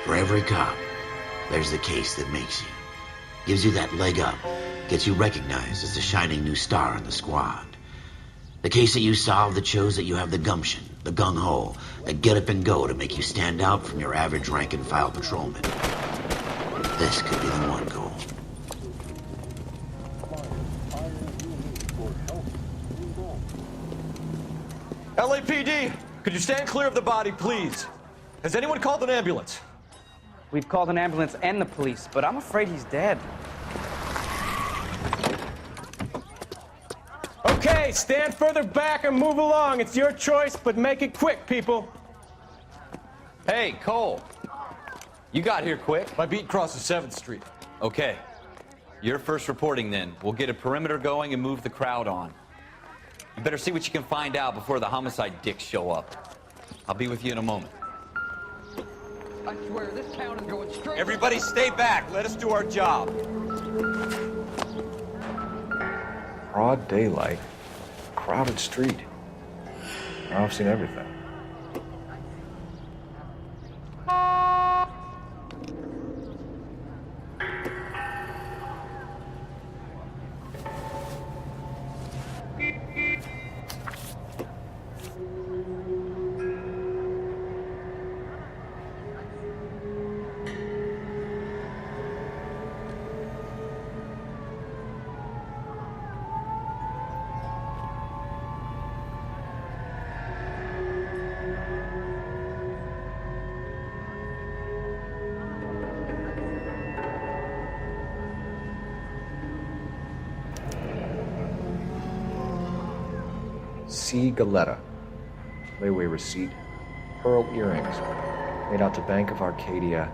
For every cop, there's the case that makes you. Gives you that leg up, gets you recognized as the shining new star in the squad. The case that you solve that shows that you have the gumption, the gung-ho, the get up and go to make you stand out from your average rank-and-file patrolman. This could be the one goal. LAPD, could you stand clear of the body, please? Has anyone called an ambulance? We've called an ambulance and the police, but I'm afraid he's dead. Okay, stand further back and move along. It's your choice, but make it quick, people. Hey, Cole. You got here quick. My beat crosses 7th Street. Okay. You're first reporting then. We'll get a perimeter going and move the crowd on. You better see what you can find out before the homicide dicks show up. I'll be with you in a moment. I swear, this town is going straight... Everybody stay back. Let us do our job. Broad daylight, crowded street. Now I've seen everything. C. Galetta. Layaway receipt. Pearl earrings. Made out to Bank of Arcadia.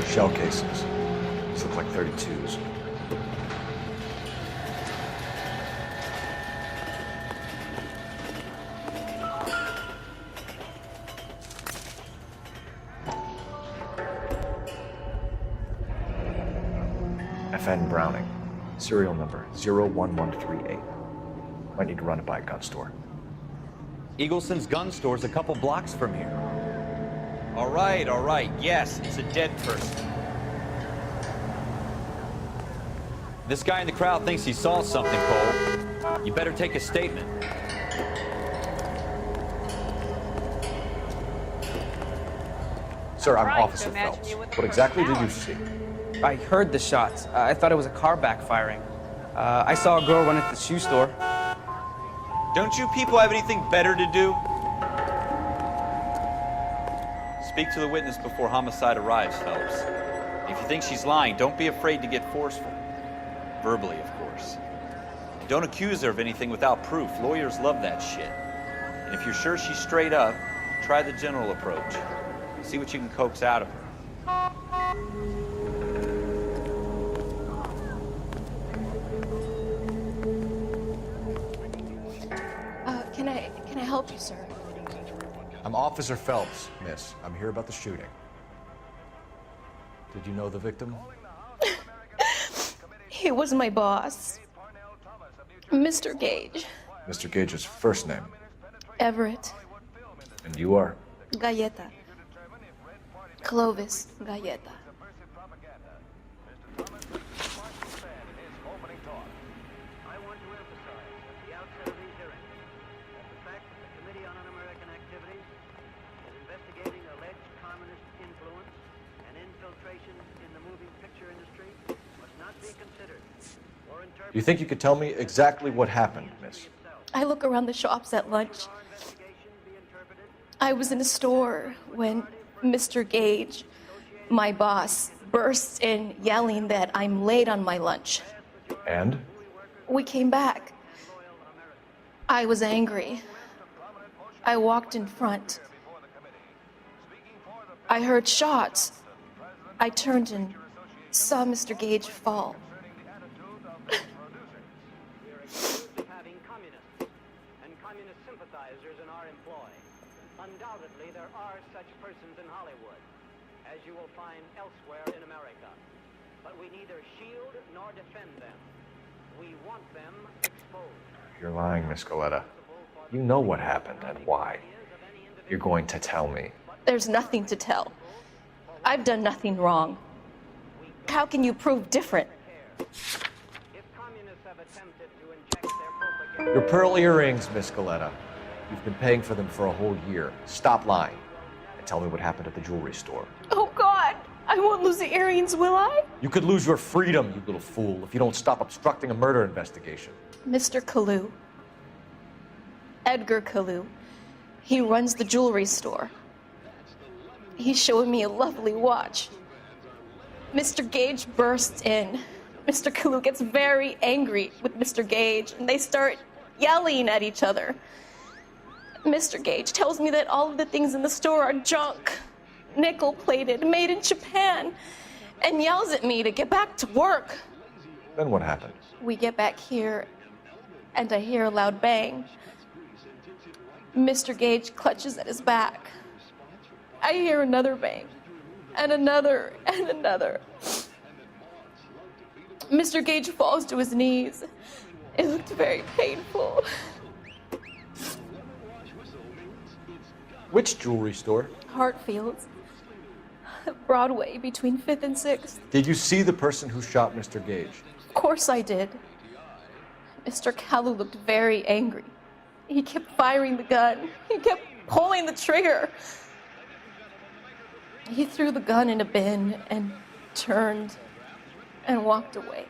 Shell casings. These look like 32s. FN Browning. Serial number 01138. Might need to run it by a gun store. Eagleson's gun store's a couple blocks from here. All right. Yes, it's a dead person. This guy in the crowd thinks he saw something, Cole. You better take a statement. Sir, I'm Officer Phelps. What exactly did you see? I heard the shots. I thought it was a car backfiring. I saw a girl run at the shoe store. Don't you people have anything better to do? Speak to the witness before homicide arrives, Phelps. If you think she's lying, don't be afraid to get forceful. Verbally, of course. And don't accuse her of anything without proof. Lawyers love that shit. And if you're sure she's straight up, try the general approach. See what you can coax out of her. Can I help you, sir? I'm Officer Phelps, miss. I'm here about the shooting. Did you know the victim? He was my boss, Mr. Gage. Mr. Gage's first name. Everett. And you are? Galleta. Clovis Galleta. You think you could tell me exactly what happened, miss? I look around the shops at lunch. I was in a store when Mr. Gage, my boss, bursts in yelling that I'm late on my lunch. And? We came back. I was angry. I walked in front. I heard shots. I turned and saw Mr. Gage fall. Undoubtedly, there are such persons in Hollywood, as you will find elsewhere in America. But we neither shield nor defend them. We want them exposed. You're lying, Miss Galetta. You know what happened and why. You're going to tell me. There's nothing to tell. I've done nothing wrong. How can you prove different? If communists have attempted to inject their propaganda... Your pearl earrings, Miss Galetta. You've been paying for them for a whole year. Stop lying and tell me what happened at the jewelry store. Oh, God! I won't lose the earrings, will I? You could lose your freedom, you little fool, if you don't stop obstructing a murder investigation. Mr. Kalu. Edgar Kalu. He runs the jewelry store. He's showing me a lovely watch. Mr. Gage bursts in. Mr. Kalu gets very angry with Mr. Gage, and they start yelling at each other. Mr. Gage tells me that all of the things in the store are junk, nickel-plated, made in Japan, and yells at me to get back to work. Then what happened? We get back here, and I hear a loud bang. Mr. Gage clutches at his back. I hear another bang, and another, and another. Mr. Gage falls to his knees. It looked very painful. Which jewelry store? Hartfield's. Broadway, between 5th and 6th. Did you see the person who shot Mr. Gage? Of course I did. Mr. Kalu looked very angry. He kept firing the gun. He kept pulling the trigger. He threw the gun in a bin and turned and walked away.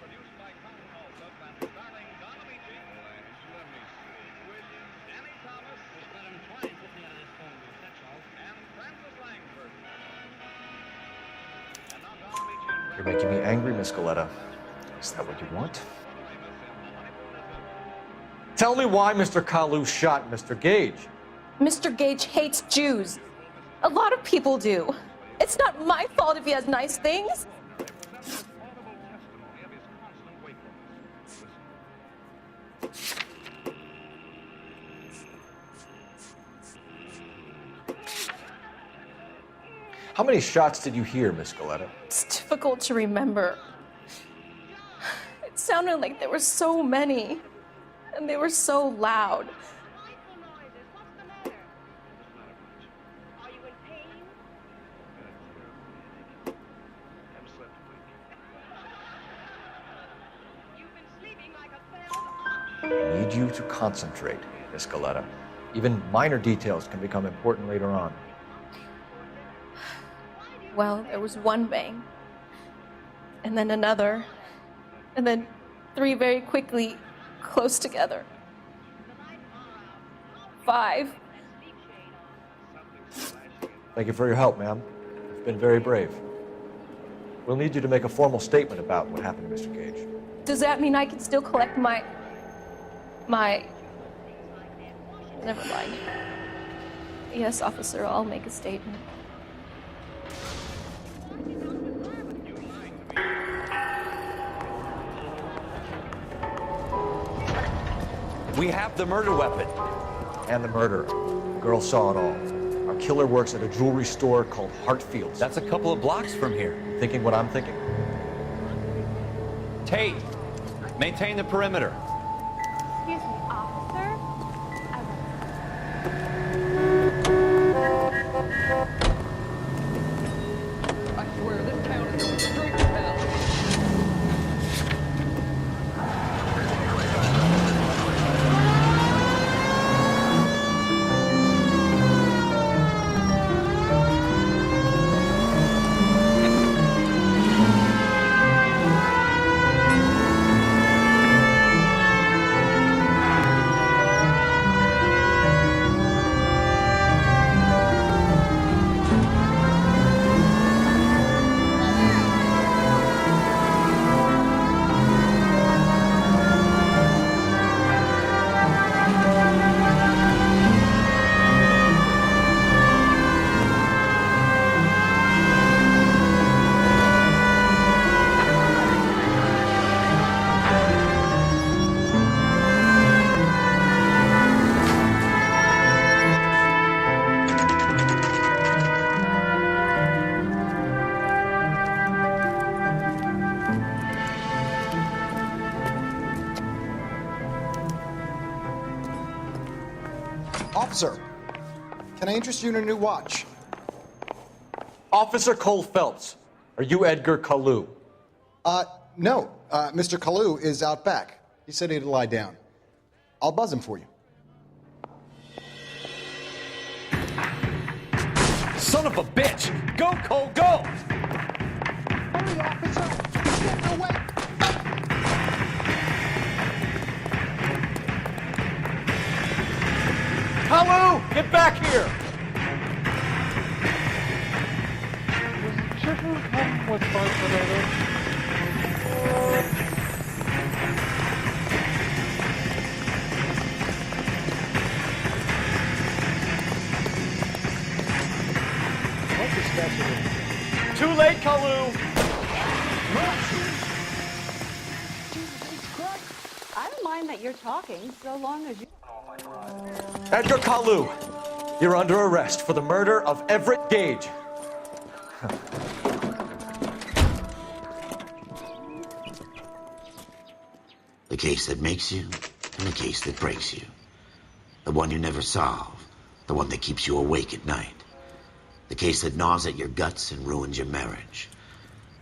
You're making me angry, Miss Galetta. Is that what you want? Tell me why Mr. Kalu shot Mr. Gage. Mr. Gage hates Jews. A lot of people do. It's not my fault if he has nice things. How many shots did you hear, Miss Galetta? It's difficult to remember. It sounded like there were so many, and they were so loud. I need you to concentrate, Miss Galetta. Even minor details can become important later on. Well, there was one bang, and then another, and then 3 very quickly, close together. 5. Thank you for your help, ma'am. You've been very brave. We'll need you to make a formal statement about what happened to Mr. Gage. Does that mean I can still collect my... Never mind. Yes, officer, I'll make a statement. We have the murder weapon. And the murderer. The girl saw it all. Our killer works at a jewelry store called Hartfield's. That's a couple of blocks from here. Thinking what I'm thinking? Tate, maintain the perimeter. Excuse me, officer? I swear, this town is going straight to hell. Sir, can I interest you in a new watch? Officer Cole Phelps, are you Edgar Kalu? No. Mr. Kalu is out back. He said he'd lie down. I'll buzz him for you. Son of a bitch! Go, Cole, go! Hurry, officer! He's getting away! Kalu, get back here! Chicken come with potatoes. Too late, Kalu! I don't mind that you're talking, so long as you... Edgar Kalu, you're under arrest for the murder of Everett Gage. The case that makes you, and the case that breaks you. The one you never solve, the one that keeps you awake at night. The case that gnaws at your guts and ruins your marriage.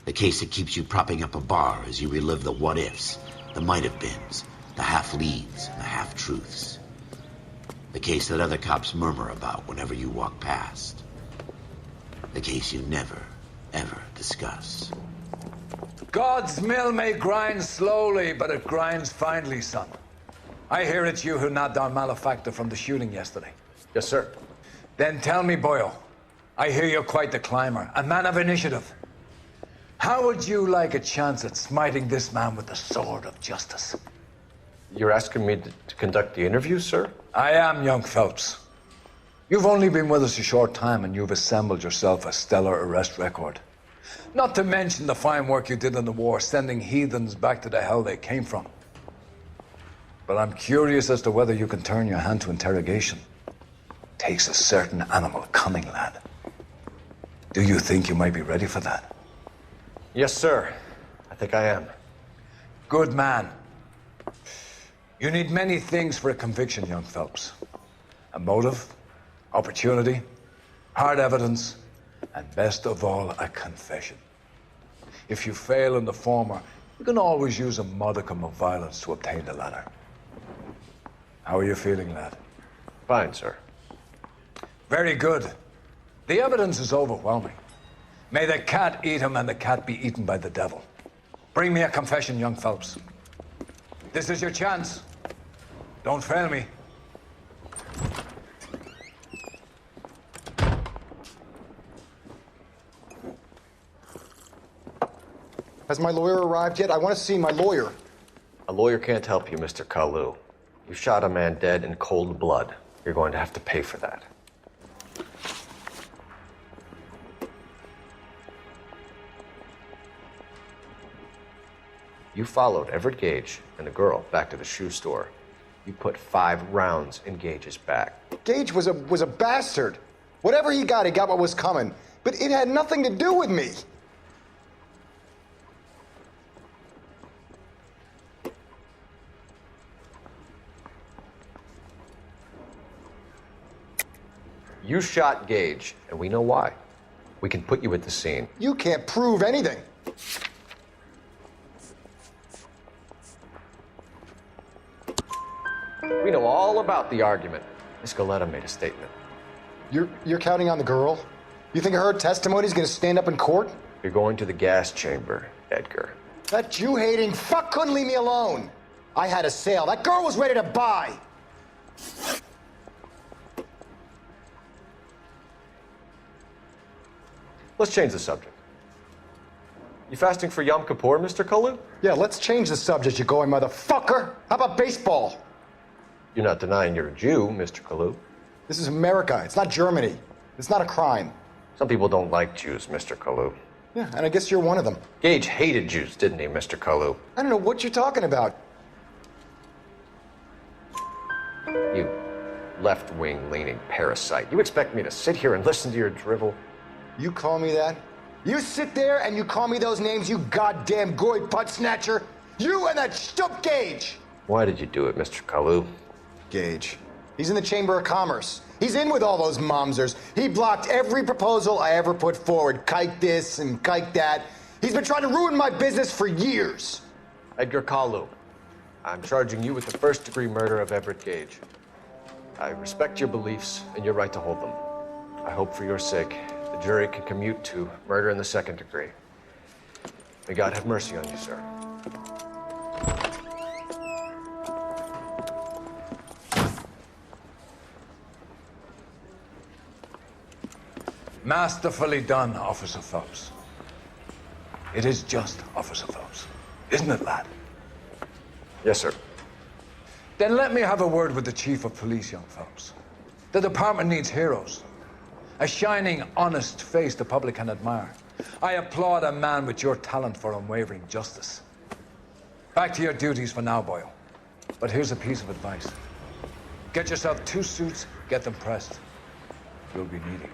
The case that keeps you propping up a bar as you relive the what-ifs, the might-have-beens, the half-leads, and the half-truths. The case that other cops murmur about whenever you walk past. The case you never, ever discuss. God's mill may grind slowly, but it grinds finely, son. I hear it's you who nabbed our malefactor from the shooting yesterday. Yes, sir. Then tell me, Boyle, I hear you're quite the climber, a man of initiative. How would you like a chance at smiting this man with the sword of justice? You're asking me to conduct the interview, sir? I am, young Phelps. You've only been with us a short time, and you've assembled yourself a stellar arrest record. Not to mention the fine work you did in the war, sending heathens back to the hell they came from. But I'm curious as to whether you can turn your hand to interrogation. Takes a certain animal cunning, lad. Do you think you might be ready for that? Yes, sir. I think I am. Good man. You need many things for a conviction, young Phelps. A motive, opportunity, hard evidence, and best of all, a confession. If you fail in the former, you can always use a modicum of violence to obtain the latter. How are you feeling, lad? Fine, sir. Very good. The evidence is overwhelming. May the cat eat him and the cat be eaten by the devil. Bring me a confession, young Phelps. This is your chance. Don't fail me. Has my lawyer arrived yet? I want to see my lawyer. A lawyer can't help you, Mr. Kalu. You shot a man dead in cold blood. You're going to have to pay for that. You followed Everett Gage and the girl back to the shoe store. You put 5 rounds in Gage's back. Gage was a bastard. Whatever he got what was coming. But it had nothing to do with me. You shot Gage, and we know why. We can put you at the scene. You can't prove anything. We know all about the argument. Miss Galetta made a statement. You're counting on the girl? You think her testimony's gonna stand up in court? You're going to the gas chamber, Edgar. That Jew-hating fuck couldn't leave me alone. I had a sale. That girl was ready to buy. Let's change the subject. You fasting for Yom Kippur, Mr. Kalu? Yeah, let's change the subject, you going motherfucker. How about baseball? You're not denying you're a Jew, Mr. Kalu. This is America. It's not Germany. It's not a crime. Some people don't like Jews, Mr. Kalu. Yeah, and I guess you're one of them. Gage hated Jews, didn't he, Mr. Kalu? I don't know what you're talking about. You left-wing leaning parasite. You expect me to sit here and listen to your drivel? You call me that? You sit there and you call me those names, you goddamn goy butt snatcher? You and that stup Gage! Why did you do it, Mr. Kalu? Gage. He's in the Chamber of Commerce. He's in with all those momsers. He blocked every proposal I ever put forward. Kike this and kike that. He's been trying to ruin my business for years. Edgar Kalu, I'm charging you with the first-degree murder of Everett Gage. I respect your beliefs and your right to hold them. I hope for your sake the jury can commute to murder in the second degree. May God have mercy on you, sir. Masterfully done, Officer Phelps. It is just Officer Phelps, isn't it, lad? Yes, sir. Then let me have a word with the Chief of Police, young Phelps. The department needs heroes. A shining, honest face the public can admire. I applaud a man with your talent for unwavering justice. Back to your duties for now, Boyle. But here's a piece of advice. Get yourself 2 suits, get them pressed. You'll be needing them.